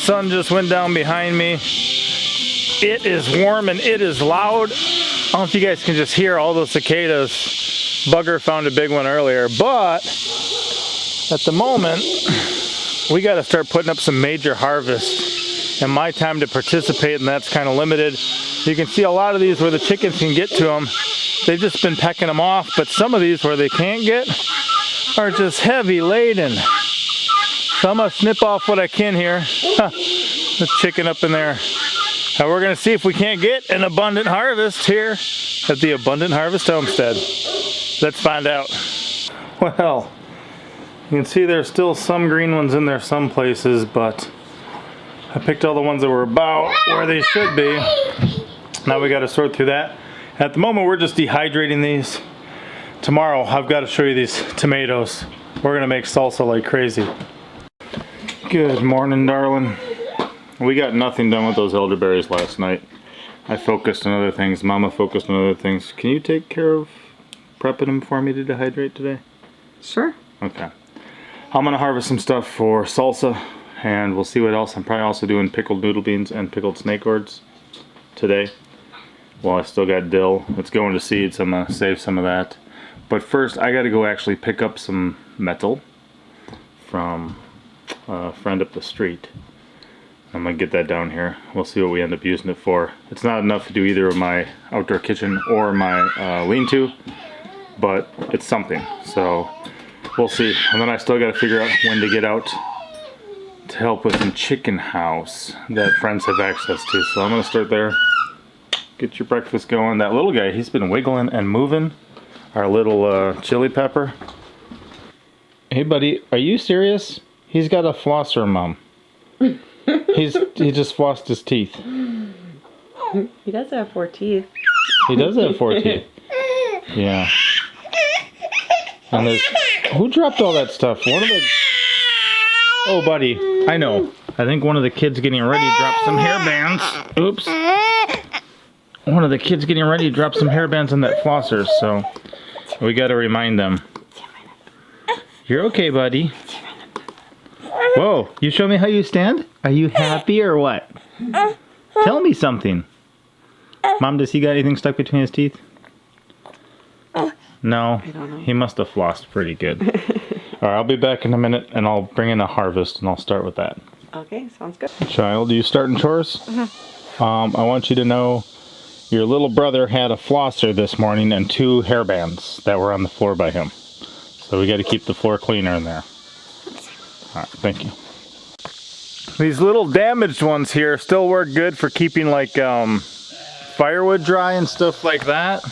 sun just went down behind me. It is warm and it is loud. I don't know if you guys can just hear all those cicadas. Bugger found a big one earlier, but at the moment, we got to start putting up some major harvests. And my time to participate in that's kind of limited. You can see a lot of these where the chickens can get to them. They've just been pecking them off, but some of these where they can't get are just heavy laden. So I'm gonna snip off what I can here. The chicken up in there. And we're gonna see if we can't get an abundant harvest here at the Abundant Harvest Homestead. Let's find out. Well, you can see there's still some green ones in there some places, but I picked all the ones that were about where they should be. Now we gotta sort through that. At the moment, we're just dehydrating these. Tomorrow, I've got to show you these tomatoes. We're gonna make salsa like crazy. Good morning, darling. We got nothing done with those elderberries last night. I focused on other things. Mama focused on other things. Can you take care of prepping them for me to dehydrate today? Sure. Okay. I'm gonna harvest some stuff for salsa, and we'll see what else. I'm probably also doing pickled noodle beans and pickled snake gourds today. Well, I still got dill. It's going to seed, so I'm gonna save some of that. But first, I gotta go actually pick up some metal from a friend up the street. I'm gonna get that down here. We'll see what we end up using it for. It's not enough to do either of my outdoor kitchen or my lean-to, but it's something. So we'll see. And then I still gotta figure out when to get out to help with some chicken house that friends have access to. So I'm gonna start there. Get your breakfast going. That little guy, he's been wiggling and moving. Our little chili pepper. Hey buddy, are you serious? He's got a flosser, Mom. He just flossed his teeth. He does have 4 teeth. He does have 4 teeth. Yeah. And there's... Who dropped all that stuff? One of the... Oh buddy, I know. I think one of the kids getting ready dropped some hair bands. Oops. One of the kids getting ready to drop some hair bands on that flosser, so we got to remind them. You're okay, buddy. Whoa, you show me how you stand? Are you happy or what? Tell me something. Mom, does he got anything stuck between his teeth? No, I don't know. He must have flossed pretty good. All right, I'll be back in a minute and I'll bring in a harvest and I'll start with that. Okay, sounds good. Child, you starting chores? I want you to know your little brother had a flosser this morning and 2 hair bands that were on the floor by him. So we got to keep the floor cleaner in there. All right, thank you. These little damaged ones here still work good for keeping like firewood dry and stuff like that.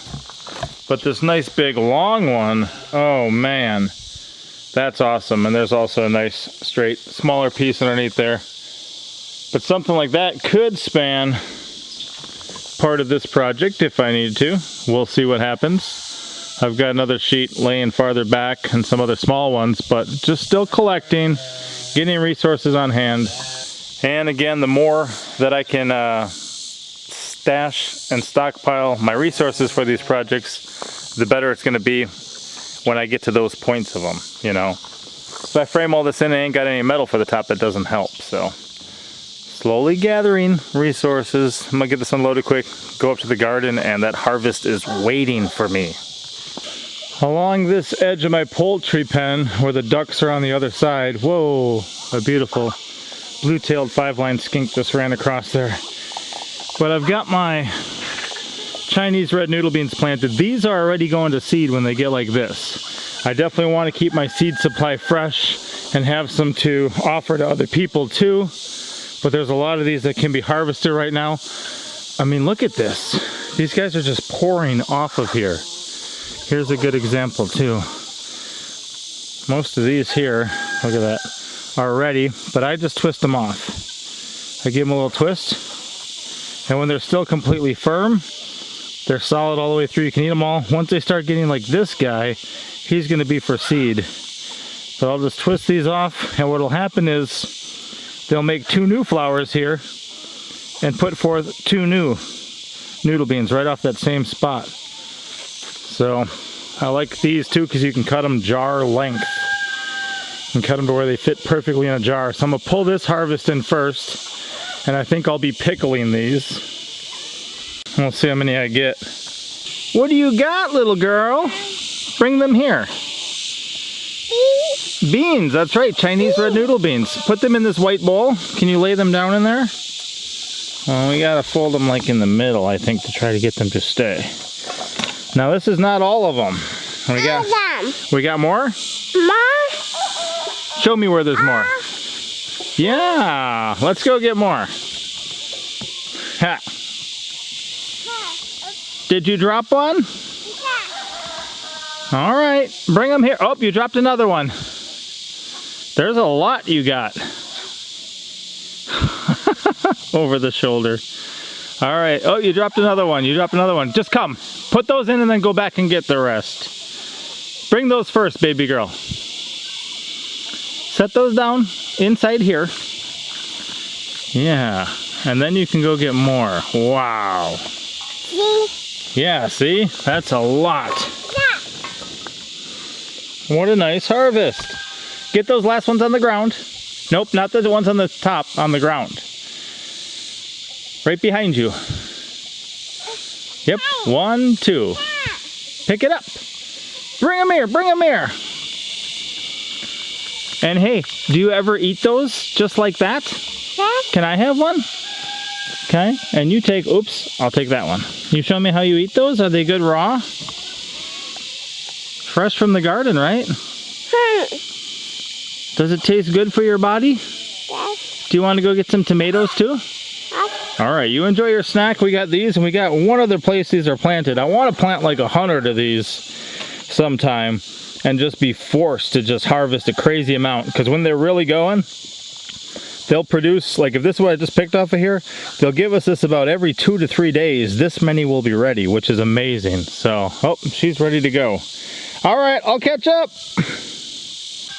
But this nice big long one, oh man, that's awesome. And there's also a nice straight smaller piece underneath there. But something like that could span part of this project if I need to. We'll see what happens. I've got another sheet laying farther back and some other small ones, but just still collecting, getting resources on hand. And again, the more that I can stash and stockpile my resources for these projects, the better it's going to be when I get to those points of them, you know. If I frame all this in, I ain't got any metal for the top, that doesn't help, so. Slowly gathering resources. I'm gonna get this unloaded quick, go up to the garden, and that harvest is waiting for me. Along this edge of my poultry pen, where the ducks are on the other side, whoa, a beautiful blue-tailed 5-line skink just ran across there. But I've got my Chinese red noodle beans planted. These are already going to seed when they get like this. I definitely want to keep my seed supply fresh and have some to offer to other people too. But there's a lot of these that can be harvested right now. I mean, look at this. These guys are just pouring off of here. Here's a good example too. Most of these here, look at that, are ready, but I just twist them off. I give them a little twist, and when they're still completely firm, they're solid all the way through. You can eat them all. Once they start getting like this guy, he's gonna be for seed. But I'll just twist these off, and what'll happen is they'll make 2 new flowers here and put forth 2 new noodle beans right off that same spot. So I like these too because you can cut them jar length. and cut them to where they fit perfectly in a jar. So I'm gonna pull this harvest in first, and I think I'll be pickling these. We'll see how many I get. What do you got, little girl? Bring them here. Beans, that's right, Chinese red noodle beans. Put them in this white bowl. Can you lay them down in there? Well, we gotta fold them like in the middle, I think, to try to get them to stay. Now this is not all of them. We got more? More? Show me where there's more. Yeah, let's go get more. Ha. Did you drop one? All right, bring them here. Oh, you dropped another one. There's a lot you got. Over the shoulder. All right. Oh, you dropped another one. You dropped another one. Just come. Put those in and then go back and get the rest. Bring those first, baby girl. Set those down inside here. Yeah. And then you can go get more. Wow. See? Yeah, see? That's a lot. Yeah. What a nice harvest. Get those last ones on the ground. Nope, not the ones on the top, on the ground. Right behind you. Yep, 1, 2. Pick it up. Bring them here, bring them here. And hey, do you ever eat those just like that? Can I have one? Okay, and you take, oops, I'll take that one. You show me how you eat those? Are they good raw? Fresh from the garden, right? Does it taste good for your body? Yes. Do you want to go get some tomatoes too? Yes. All right, you enjoy your snack. We got these, and we got one other place these are planted. I want to plant like 100 of these sometime and just be forced to just harvest a crazy amount, because when they're really going, they'll produce, like if this is what I just picked off of here, they'll give us this about every 2 to 3 days. This many will be ready, which is amazing. So, oh, she's ready to go. All right, I'll catch up.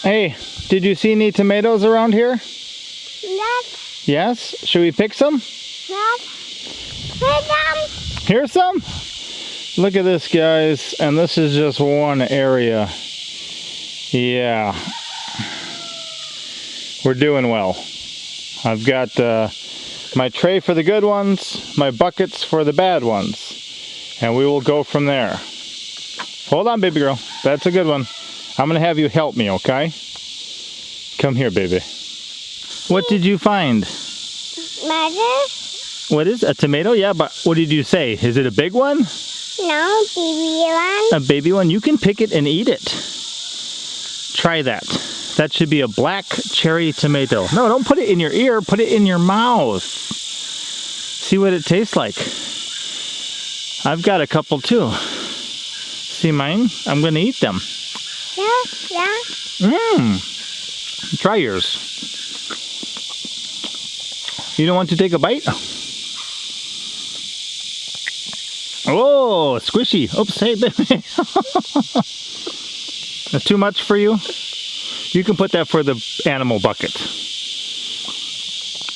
Hey, did you see any tomatoes around here? Yes. Yes? Should we pick some? Yes. Sit down. Here's some? Look at this, guys, and this is just one area. Yeah. We're doing well. I've got my tray for the good ones, my buckets for the bad ones, and we will go from there. Hold on, baby girl. That's a good one. I'm going to have you help me, okay? Come here, baby. What did you find? Mother? What is a tomato? Yeah, but what did you say? Is it a big one? No, baby one. A baby one? You can pick it and eat it. Try that. That should be a black cherry tomato. No, don't put it in your ear. Put it in your mouth. See what it tastes like. I've got a couple too. See mine? I'm going to eat them. Yeah, yeah. Mmm. Try yours. You don't want to take a bite? Oh, squishy. Oops, hey, baby. That's too much for you? You can put that for the animal bucket.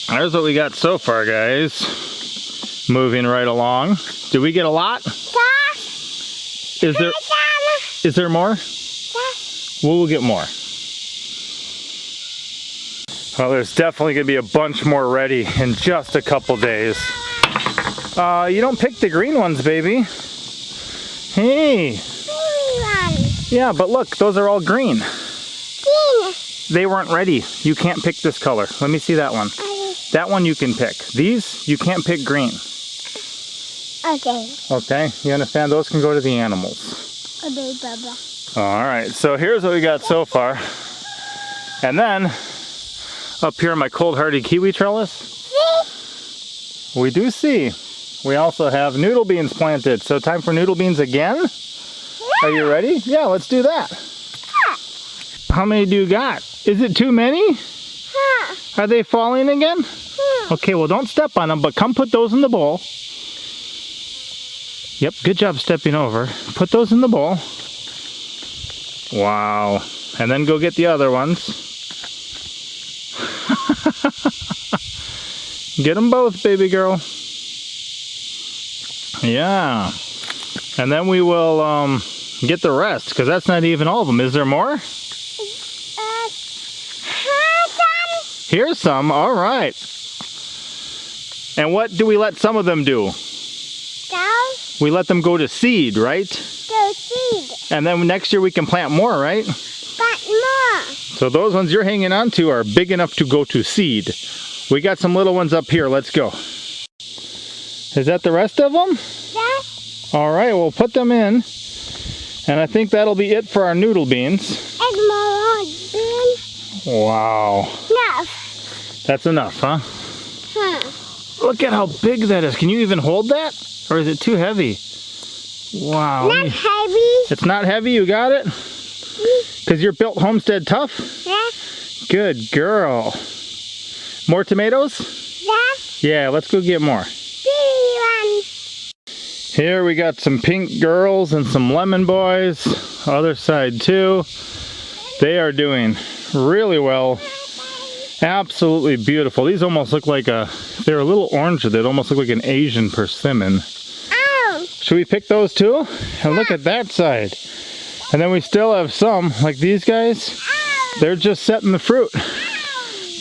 There's what we got so far, guys. Moving right along. Did we get a lot? Is there more? We'll get more. Well, there's definitely going to be a bunch more ready in just a couple days. You don't pick the green ones, baby. Hey. Yeah, but look, those are all green. They weren't ready. You can't pick this color. Let me see that one. That one you can pick. These, you can't pick green. Okay. Okay, you understand? Those can go to the animals. Okay, Baba. All right, so here's what we got so far. And then, up here on my cold-hardy kiwi trellis, See? we do see. We also have noodle beans planted. So time for noodle beans again? Are you ready? Yeah, let's do that. How many do you got? Is it too many? Are they falling again? Okay, well don't step on them, but come put those in the bowl. Yep, good job stepping over. Put those in the bowl. Wow. And then go get the other ones. Get them both, baby girl. Yeah. And then we will get the rest, because that's not even all of them. Is there more? Here's some, all right. And what do we let some of them do? Go We let them go to seed, right? to seed. And then next year we can plant more, right? But more. So those ones you're hanging on to are big enough to go to seed. We got some little ones up here, let's go. Is that the rest of them? Yes. All right, we'll put them in. And I think that'll be it for our noodle beans. And more bean. Wow. Enough. That's enough, huh? Look at how big that is. Can you even hold that? Or is it too heavy? Wow. Not heavy. It's not heavy, you got it? Because you're built Homestead tough? Yeah. Good girl. More tomatoes? Yes. Yeah, let's go get more. Big one. Here we got some pink girls and some lemon boys. Other side too. They are doing really well. Absolutely beautiful. These almost look like they're a little orange. They'd almost look like an Asian persimmon. Ow. Should we pick those too? And look at that side. And then we still have some, like these guys. Ow. They're just setting the fruit.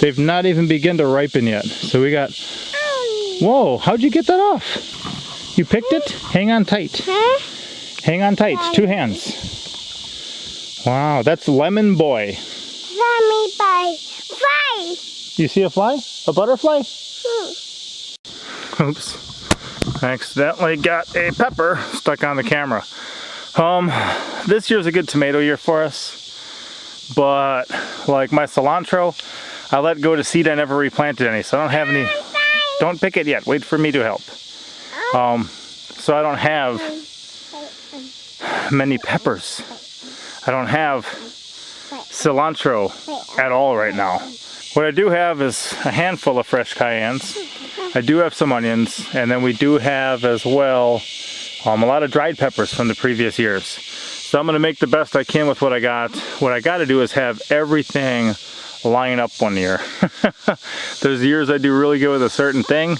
They've not even begun to ripen yet. So we got, Ow. whoa, how'd you get that off? You picked it? Hang on tight. Huh? Hang on tight, 2 hands. Wow, that's lemon boy. Mommy bye. Bye. You see a fly? A butterfly? Hmm. Oops. I accidentally got a pepper stuck on the camera. This year's a good tomato year for us. But like my cilantro, I let go to seed. I never replanted any. So I don't have any. Don't pick it yet. Wait for me to help. So I don't have many peppers. I don't have cilantro at all right now. What I do have is a handful of fresh cayennes. I do have some onions, and then we do have as well a lot of dried peppers from the previous years. So I'm going to make the best I can with what I got. What I got to do is have everything line up one year. There's years I do really good with a certain thing,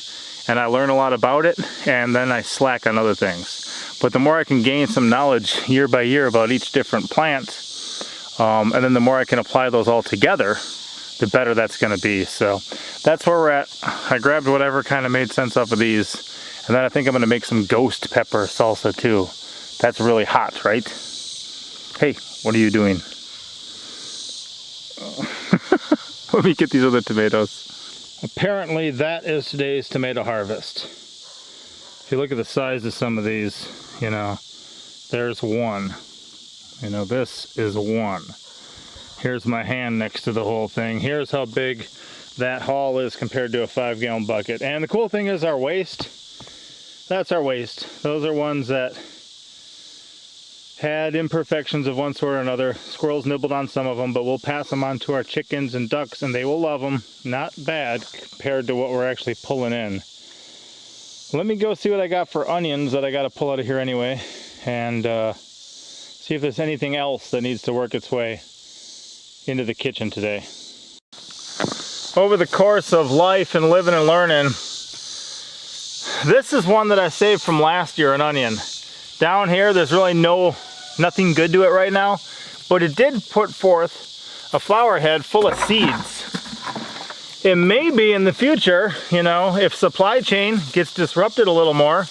and I learn a lot about it, and then I slack on other things. But the more I can gain some knowledge year by year about each different plant, and then the more I can apply those all together, the better that's going to be. So that's where we're at. I grabbed whatever kind of made sense off of these, and then I think I'm going to make some ghost pepper salsa too. That's really hot, right? Hey, what are you doing? Let me get these other tomatoes. Apparently that is today's tomato harvest. If you look at the size of some of these, you know, there's one. You know, this is one. Here's my hand next to the whole thing. Here's how big that haul is compared to a 5-gallon bucket. And the cool thing is our waste, that's our waste. Those are ones that had imperfections of one sort or another. Squirrels nibbled on some of them, but we'll pass them on to our chickens and ducks, and they will love them. Not bad compared to what we're actually pulling in. Let me go see what I got for onions that I got to pull out of here anyway, and see if there's anything else that needs to work its way into the kitchen today. Over the course of life and living and learning, this is one that I saved from last year, an onion. Down here, there's really nothing good to it right now, but it did put forth a flower head full of seeds. It may be in the future, you know, if supply chain gets disrupted a little more,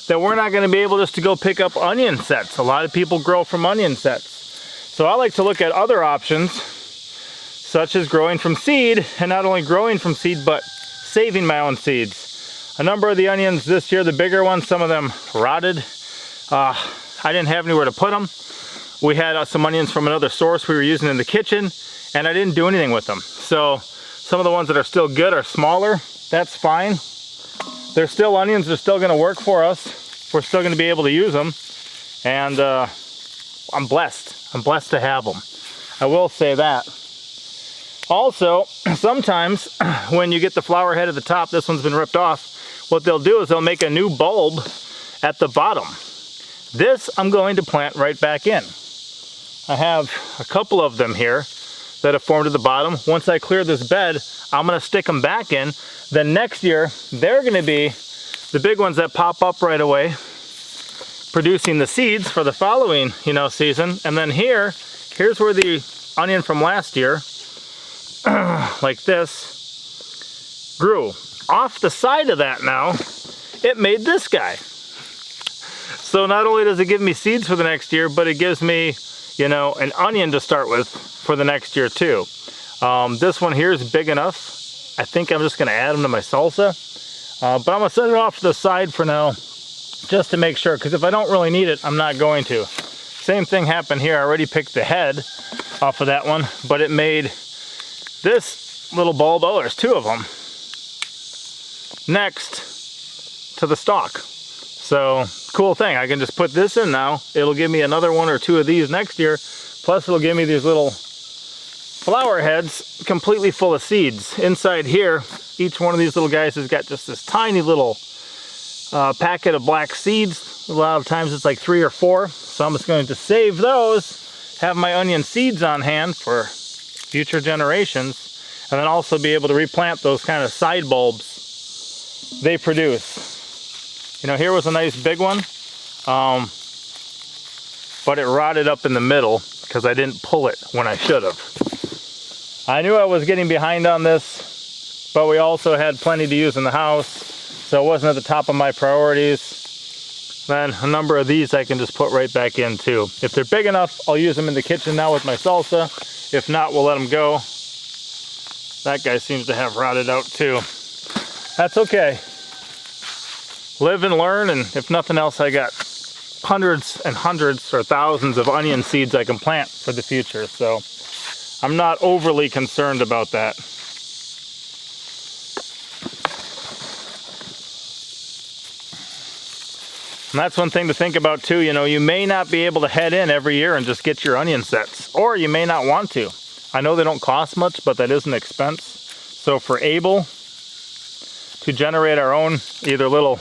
that we're not going to be able just to go pick up onion sets. A lot of people grow from onion sets. So I like to look at other options, such as growing from seed, and not only growing from seed, but saving my own seeds. A number of the onions this year, the bigger ones, some of them rotted. I didn't have anywhere to put them. We had some onions from another source we were using in the kitchen, and I didn't do anything with them. So some of the ones that are still good are smaller. That's fine. They're still onions. They're still going to work for us. We're still going to be able to use them. And I'm blessed. I'm blessed to have them. I will say that. Also, sometimes when you get the flower head at the top, this one's been ripped off, what they'll do is they'll make a new bulb at the bottom. This I'm going to plant right back in. I have a couple of them here that have formed at the bottom. Once I clear this bed, I'm going to stick them back in. Then next year, they're going to be the big ones that pop up right away, producing the seeds for the following, you know, season. And then here's where the onion from last year, like this, grew. Off the side of that now, it made this guy. So not only does it give me seeds for the next year, but it gives me, you know, an onion to start with for the next year too. This one here is big enough. I think I'm just gonna add them to my salsa. But I'm gonna set it off to the side for now, just to make sure, because if I don't really need it, I'm not going to. Same thing happened here. I already picked the head off of that one, but it made this little bulb. Oh, there's two of them next to the stalk. So cool thing, I can just put this in now. It'll give me another one or two of these next year. Plus it'll give me these little flower heads completely full of seeds. Inside here, each one of these little guys has got just this tiny little packet of black seeds. A lot of times it's like 3 or 4. So I'm just going to save those, have my onion seeds on hand for future generations, and then also be able to replant those kind of side bulbs they produce. You know, here was a nice big one, but it rotted up in the middle because I didn't pull it when I should have. I knew I was getting behind on this, but we also had plenty to use in the house, so it wasn't at the top of my priorities. Then a number of these I can just put right back in too. If they're big enough, I'll use them in the kitchen now with my salsa. If not, we'll let them go. That guy seems to have rotted out too. That's okay. Live and learn, and if nothing else, I got hundreds and hundreds or thousands of onion seeds I can plant for the future. So I'm not overly concerned about that. And that's one thing to think about too. You know, you may not be able to head in every year and just get your onion sets, or you may not want to. I know they don't cost much, but that is an expense. So if we're able to generate our own either little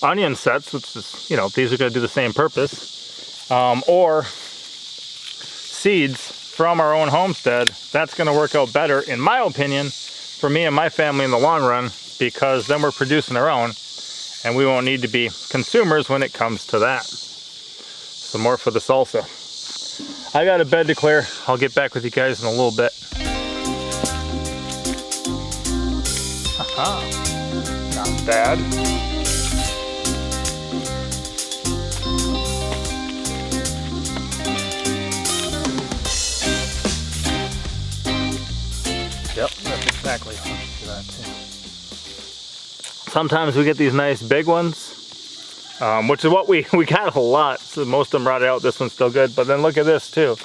onion sets, which is, you know, these are going to do the same purpose, or seeds from our own homestead, that's going to work out better, in my opinion, for me and my family in the long run, because then we're producing our own. And we won't need to be consumers when it comes to that. Some more for the salsa. I got a bed to clear. I'll get back with you guys in a little bit. Aha. Not bad. Yep, that's exactly how I do that too. Sometimes we get these nice big ones, which is what we got a lot. So most of them rotted out. This one's still good. But then look at this too,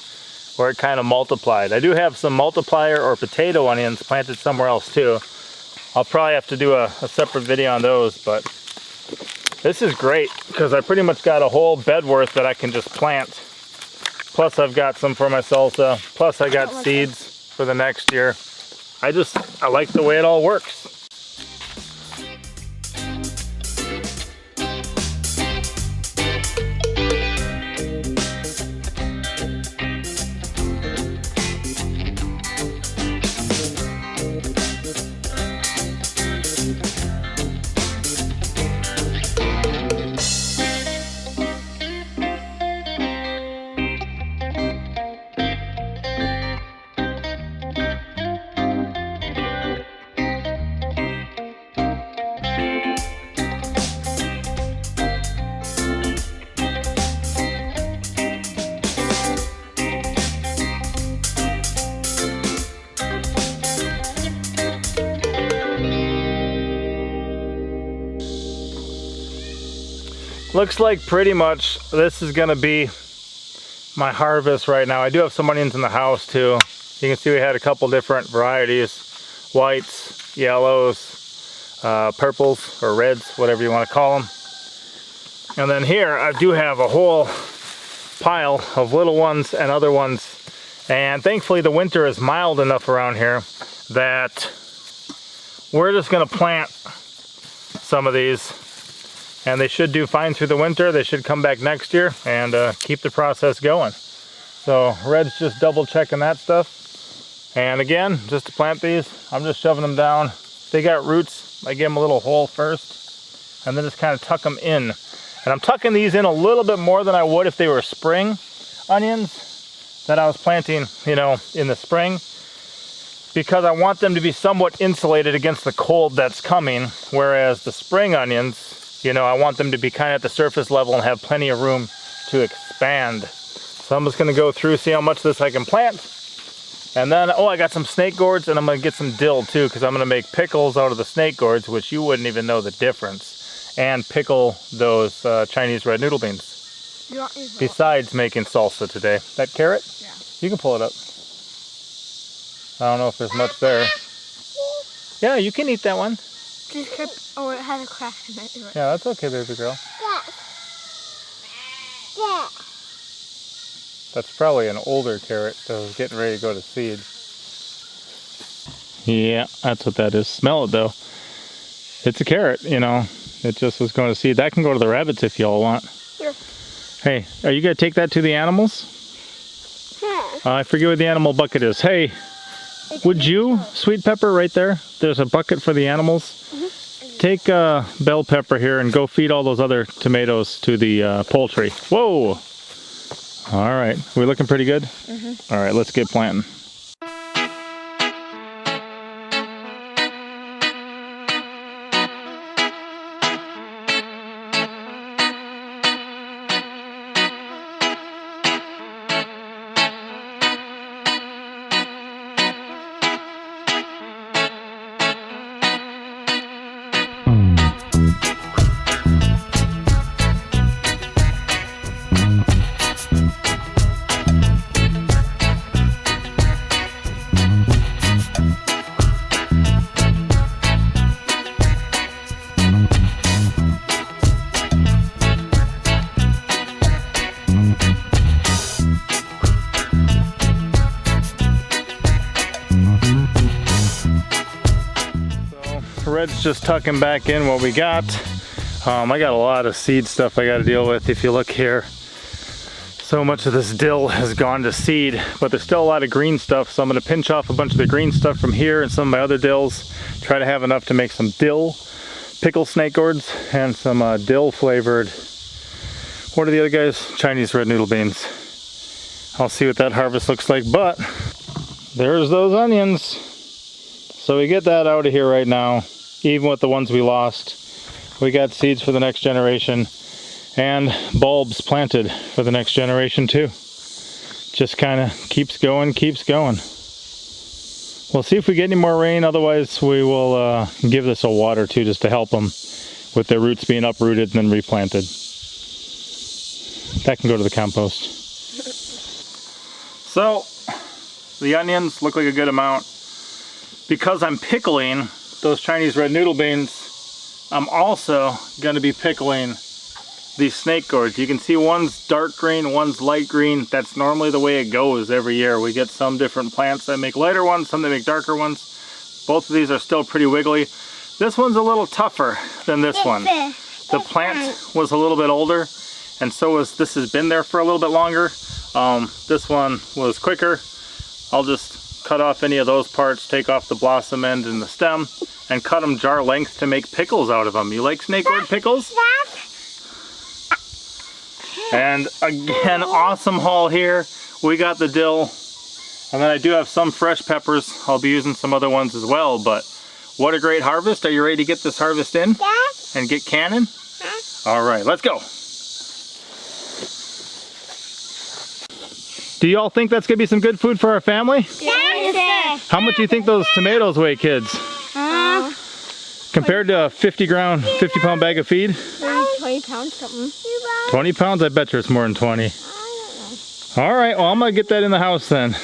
where it kind of multiplied. I do have some multiplier or potato onions planted somewhere else too. I'll probably have to do a separate video on those, but this is great because I pretty much got a whole bed worth that I can just plant. Plus I've got some for my salsa. Plus I got seeds for the next year. I like the way it all works. Looks like pretty much this is gonna be my harvest right now. I do have some onions in the house too. You can see we had a couple different varieties, whites, yellows, purples or reds, whatever you want to call them. And then here I do have a whole pile of little ones and other ones. And thankfully the winter is mild enough around here that we're just gonna plant some of these. And they should do fine through the winter. They should come back next year and keep the process going. So Red's just double checking that stuff. And again, just to plant these, I'm just shoving them down. They got roots. I give them a little hole first and then just kind of tuck them in. And I'm tucking these in a little bit more than I would if they were spring onions that I was planting, you know, in the spring. because I want them to be somewhat insulated against the cold that's coming, whereas the spring onions, you know, I want them to be kind of at the surface level and have plenty of room to expand. So I'm just going to go through, see how much of this I can plant. And then, oh, I got some snake gourds, and I'm going to get some dill too, because I'm going to make pickles out of the snake gourds, which you wouldn't even know the difference, and pickle those Chinese red noodle beans. Besides making salsa today. That carrot? Yeah. You can pull it up. I don't know if there's much there. Yeah, you can eat that one. Oh, it has a crack in it. Yeah, that's okay, baby girl. Yeah. That's probably an older carrot that was getting ready to go to seed. Yeah, that's what that is. Smell it though. It's a carrot, you know. It just was going to seed. That can go to the rabbits if y'all want. Sure. Hey, are you going to take that to the animals? I forget what the animal bucket is. Hey, would you, Sweet Pepper, right there? There's a bucket for the animals. Take Belle-Pepper here and go feed all those other tomatoes to the poultry. Whoa! All right, we looking pretty good? All right, let's get planting. Red's just tucking back in what we got. I got a lot of seed stuff I got to deal with. If you look here, so much of this dill has gone to seed, but there's still a lot of green stuff, so I'm going to pinch off a bunch of the green stuff from here and some of my other dills, try to have enough to make some dill pickle snake gourds and some dill flavored, what are the other guys? Chinese red noodle beans. I'll see what that harvest looks like, but there's those onions. So we get that out of here right now. Even with the ones we lost, we got seeds for the next generation and bulbs planted for the next generation too. Just kind of keeps going, keeps going. We'll see if we get any more rain, otherwise we will give this a water too, just to help them with their roots being uprooted and then replanted. That can go to the compost. So the onions look like a good amount. Because I'm pickling those Chinese red noodle beans, I'm also going to be pickling these snake gourds. You can see one's dark green, one's light green. That's normally the way it goes every year. We get some different plants that make lighter ones, some that make darker ones. Both of these are still pretty wiggly. This one's a little tougher than this one. The plant was a little bit older, and so was this has been there for a little bit longer. This one was quicker. I'll just cut off any of those parts, take off the blossom end and the stem, and cut them jar length to make pickles out of them. You like snake gourd pickles? And again, awesome haul here. We got the dill, and then I do have some fresh peppers. I'll be using some other ones as well, but what a great harvest. Are you ready to get this harvest in and get canning? All right, let's go. Do y'all think that's gonna be some good food for our family? Yes. How much do you think those tomatoes weigh, kids? Compared to a 50-pound bag of feed? 20 pounds something. 20 pounds? I bet you it's more than 20. All right, well, I'm gonna get that in the house then.